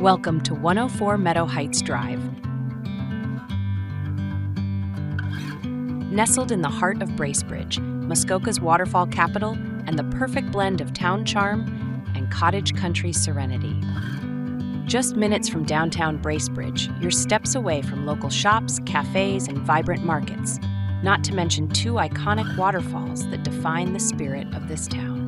Welcome to 104 Meadow Heights Drive. Nestled in the heart of Bracebridge, Muskoka's waterfall capital, and the perfect blend of town charm and cottage country serenity. Just minutes from downtown Bracebridge, you're steps away from local shops, cafes, and vibrant markets, not to mention two iconic waterfalls that define the spirit of this town.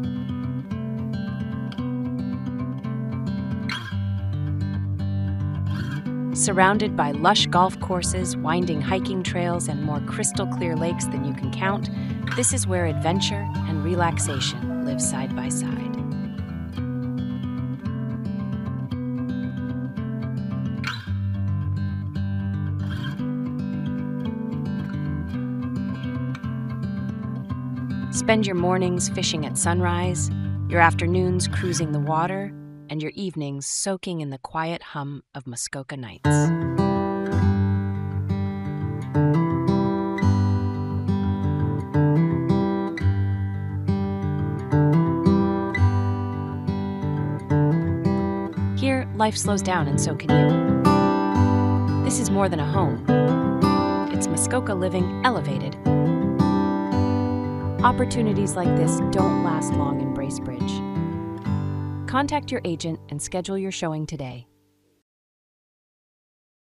Surrounded by lush golf courses, winding hiking trails, and more crystal-clear lakes than you can count, this is where adventure and relaxation live side by side. Spend your mornings fishing at sunrise, your afternoons cruising the water, and your evenings soaking in the quiet hum of Muskoka nights. Here, life slows down, and so can you. This is more than a home. It's Muskoka living elevated. Opportunities like this don't last long in Bracebridge. Contact your agent and schedule your showing today.